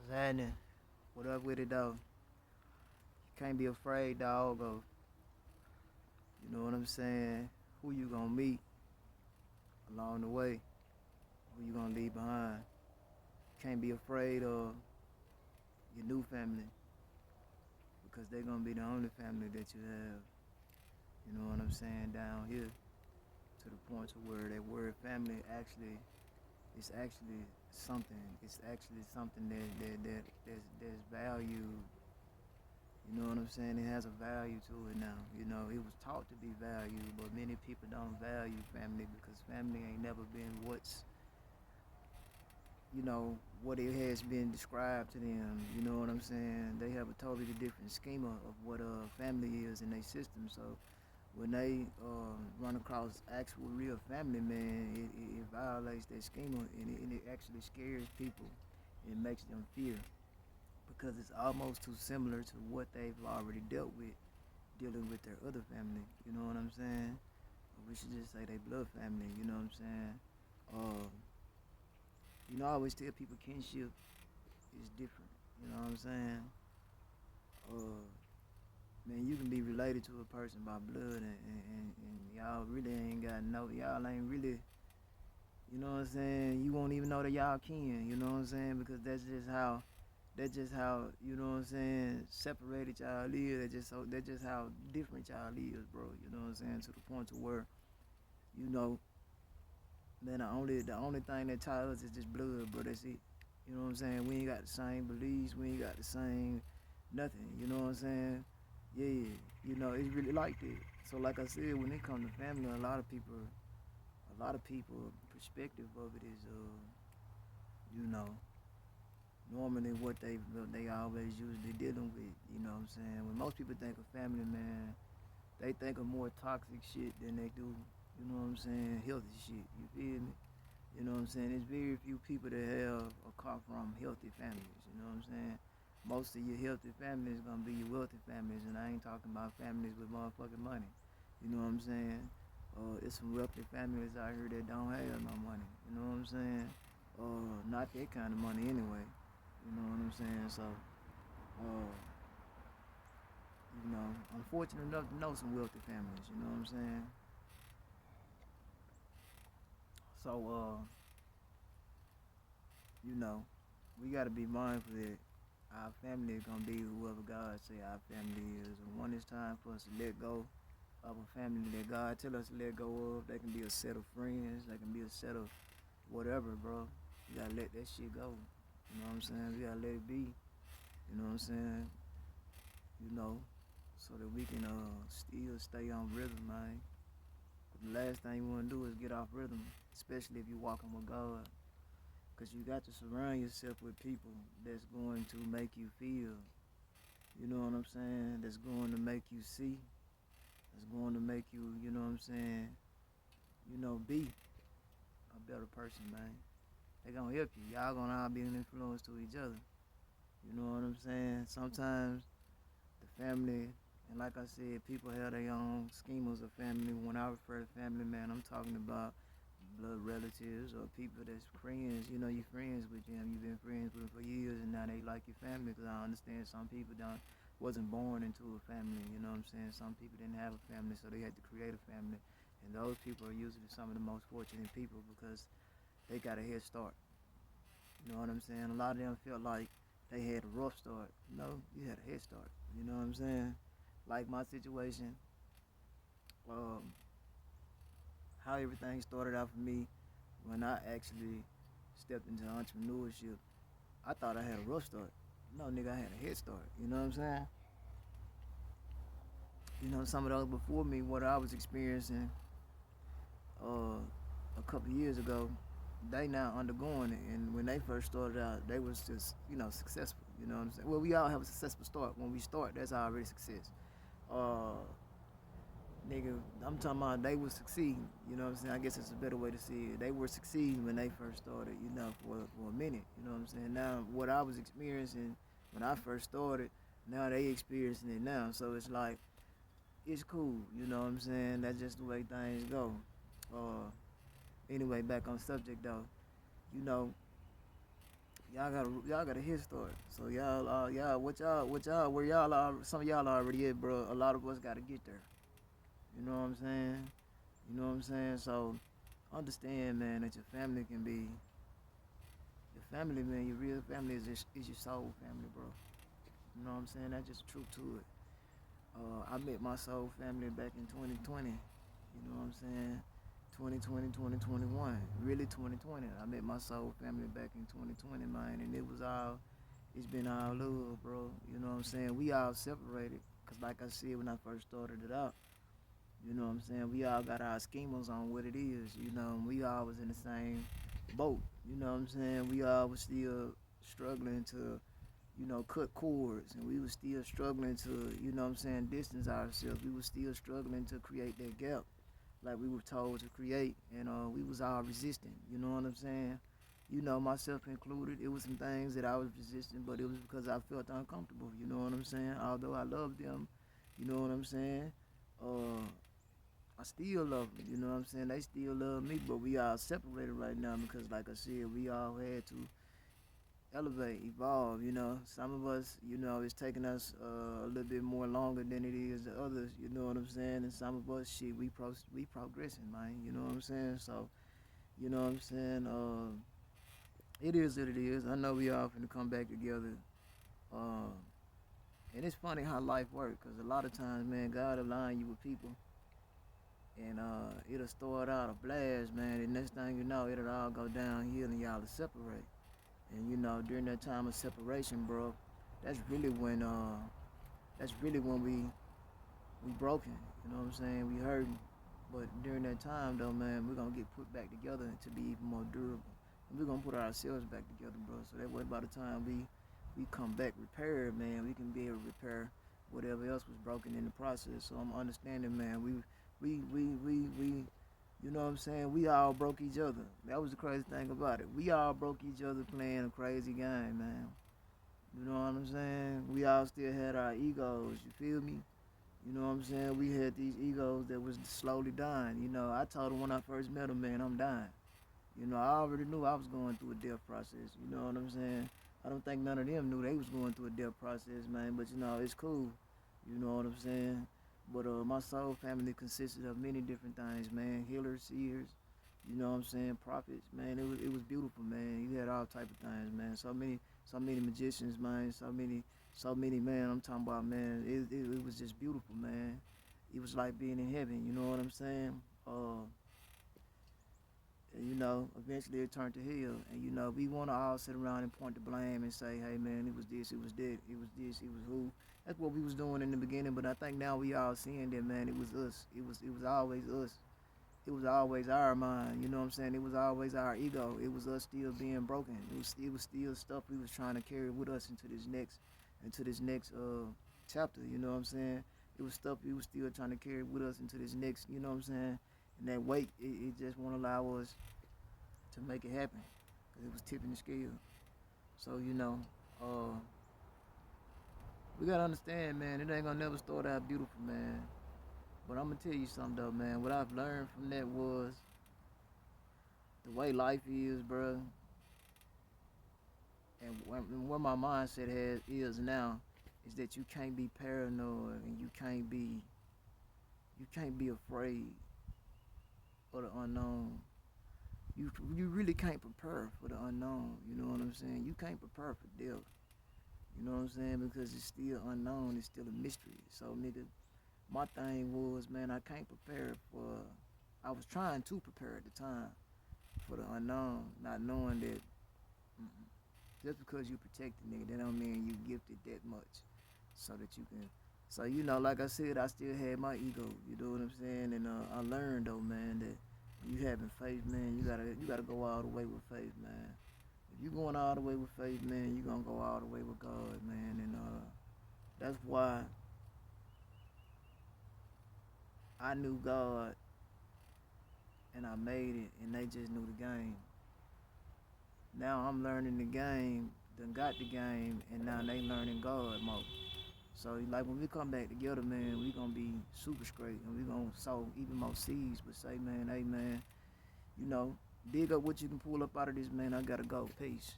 What's happening? What up with it though? You can't be afraid, dog, of you know what I'm saying? Who you gonna meet along the way? Who you gonna leave behind? Can't be afraid of your new family because they're gonna be the only family that you have. You know what I'm saying? Down here to the point to where that word family actually it's actually something. It's actually something that's valued. You know what I'm saying? It has a value to it now. You know, it was taught to be valued, but many people don't value family because family ain't never been what it has been described to them. You know what I'm saying? They have a totally different schema of what family is in their system. So when they run across actual real family, man, it violates that schema and it actually scares people. It makes them fear because it's almost too similar to what they've already dealt with dealing with their other family. You know what I'm saying? We should just say they blood family. You know what I'm saying? Uh, I always tell people kinship is different. You know what I'm saying? Uh, Man, you can be related to a person by blood, and y'all really ain't got no. Y'all ain't really. You know what I'm saying? You won't even know that y'all kin. You know what I'm saying? Because that's just how. That's just how, you know what I'm saying, separated y'all is. That's just how different y'all is, bro. You know what I'm saying? To the point to where, you know, man, the only thing that ties us is just blood, bro. That's it. You know what I'm saying? We ain't got the same beliefs. We ain't got the same nothing. You know what I'm saying? Yeah, it's really like that. So like I said, when it comes to family, a lot of people perspective of it is, you know, normally what they always usually dealing with. You know what I'm saying? When most people think of family, man, they think of more toxic shit than they do. You know what I'm saying? Healthy shit. You feel me? You know what I'm saying? There's very few people that have or come from healthy families. You know what I'm saying? Most of your healthy families gonna be your wealthy families, and I ain't talking about families with motherfucking money. You know what I'm saying? It's some wealthy families out here that don't have no money. You know what I'm saying? Not that kind of money anyway. You know what I'm saying? So, uh, I'm fortunate enough to know some wealthy families. You know what I'm saying? So, you know, we gotta be mindful that our family is gonna be whoever God say our family is. And when it's time for us to let go of a family that God tell us to let go of, they can be a set of friends, they can be a set of whatever, bro. You gotta let that shit go. You know what I'm saying? We gotta let it be. You know what I'm saying? You know, so that we can still stay on rhythm, man. The last thing you wanna do is get off rhythm, especially if you're walking with God. Cause you got to surround yourself with people that's going to make you feel, you know what I'm saying? That's going to make you see. That's going to make you, you know what I'm saying? Be a better person, man. They gonna help you. Y'all gonna all be an influence to each other. You know what I'm saying? Sometimes the family, and like I said, people have their own schemas of family. When I refer to family, man, I'm talking about blood relatives or people that's friends. You know, you're friends with them. You've been friends with them for years, and now they like your family. Because I understand some people don't wasn't born into a family. You know what I'm saying? Some people didn't have a family, so they had to create a family. And those people are usually some of the most fortunate people because they got a head start. You know what I'm saying? A lot of them felt like they had a rough start. No, you had a head start. You know what I'm saying? Like my situation, um, how everything started out for me when I actually stepped into entrepreneurship. I thought I had a rough start. No, nigga, I had a head start. You know what I'm saying? Some of those before me, what I was experiencing uh, a couple of years ago, they now undergoing it. And when they first started out, they was just, successful. You know what I'm saying? Well, we all have a successful start. When we start, that's already success. Uh, Nigga, I'm talking about they were succeeding. You know what I'm saying? I guess it's a better way to see it. They were succeeding when they first started, for a minute. You know what I'm saying? Now, what I was experiencing when I first started, now they experiencing it now. So it's like, it's cool. You know what I'm saying? That's just the way things go. Anyway, back on subject though. You know, y'all got a head start. So y'all where y'all are, some of y'all already at, bro. A lot of us gotta get there. You know what I'm saying? You know what I'm saying? So understand, man, that your family can be your family, man. Your real family is your soul family, bro. You know what I'm saying? That's just the truth to it. I met my soul family back in 2020. You know what I'm saying? 2020, 2021. Really 2020. I met my soul family back in 2020, man. And it's been all love, bro. You know what I'm saying? We all separated. Because like I said when I first started it out, you know what I'm saying? We all got our schemas on what it is. You know, we all was in the same boat. You know what I'm saying? We all was still struggling to cut cords, and we was still struggling to, what I'm saying, distance ourselves. We was still struggling to create that gap like we were told to create, and we was all resisting, you know what I'm saying? Myself included, it was some things that I was resisting, but it was because I felt uncomfortable, you know what I'm saying? Although I loved them, you know what I'm saying? Uh, I still love them, you know what I'm saying? They still love me, but we all separated right now because, like I said, we all had to elevate, evolve. Some of us, it's taking us a little bit more longer than it is the others. You know what I'm saying? And some of us, shit, we progressing, man. You know what I'm saying? So, you know what I'm saying? It is what it is. I know we all finna come back together. Uh, and it's funny how life works, cause a lot of times, man, God align you with people, and it'll start out a blast, man. And next thing you know, it'll all go downhill, and y'all will separate. And during that time of separation, bro, that's really when we broken. You know what I'm saying? We hurting. But during that time, though, man, we're gonna get put back together to be even more durable. And we're gonna put ourselves back together, bro. So that way, by the time we come back repaired, man, we can be able to repair whatever else was broken in the process. So I'm understanding, man. We you know what I'm saying? We all broke each other. That was the crazy thing about it. We all broke each other playing a crazy game, man. You know what I'm saying? We all still had our egos, you feel me? You know what I'm saying? We had these egos that was slowly dying. I told him when I first met him, man, I'm dying. I already knew I was going through a death process. You know what I'm saying? I don't think none of them knew they was going through a death process, man. But it's cool. You know what I'm saying? But my soul family consisted of many different things, man. Healers, seers, you know what I'm saying, prophets, man. It was beautiful, man. You had all type of things, man. So many magicians, man. So many, man. I'm talking about, man. It was just beautiful, man. It was like being in heaven. You know what I'm saying? Eventually it turned to hell. And we want to all sit around and point the blame and say, hey, man, it was this, it was that, it was this, it was who. That's what we was doing in the beginning, but I think now we all seeing that, man, it was us. It was always us. It was always our mind, you know what I'm saying? It was always our ego. It was us still being broken. It was still stuff we was trying to carry with us into this next chapter, you know what I'm saying? It was stuff we was still trying to carry with us into this next, you know what I'm saying? And that weight, it just won't allow us to make it happen, because it was tipping the scale. So, we gotta understand, man, it ain't gonna never start out beautiful, man. But I'm gonna tell you something though, man. What I've learned from that was the way life is, bro, and where my mindset is now is that you can't be paranoid, and you can't be afraid of the unknown. You really can't prepare for the unknown. You know what I'm saying? You can't prepare for death. You know what I'm saying? Because it's still unknown. It's still a mystery. So, nigga, my thing was, man, I can't prepare for. I was trying to prepare at the time for the unknown, not knowing that just because you protect the nigga, that don't mean you gifted that much, so that you can. So like I said, I still had my ego. You know what I'm saying? And I learned though, man, that when you having faith, man, you gotta go all the way with faith, man. If you going all the way with faith, man, you gonna go all the way with God, man. And that's why I knew God and I made it, and they just knew the game. Now I'm learning the game, done got the game, and now they learning God more. So like when we come back together, man, we gonna be super straight, and we gonna sow even more seeds. But say, man, hey, man, you know, dig up what you can pull up out of this, man. I gotta go. Peace.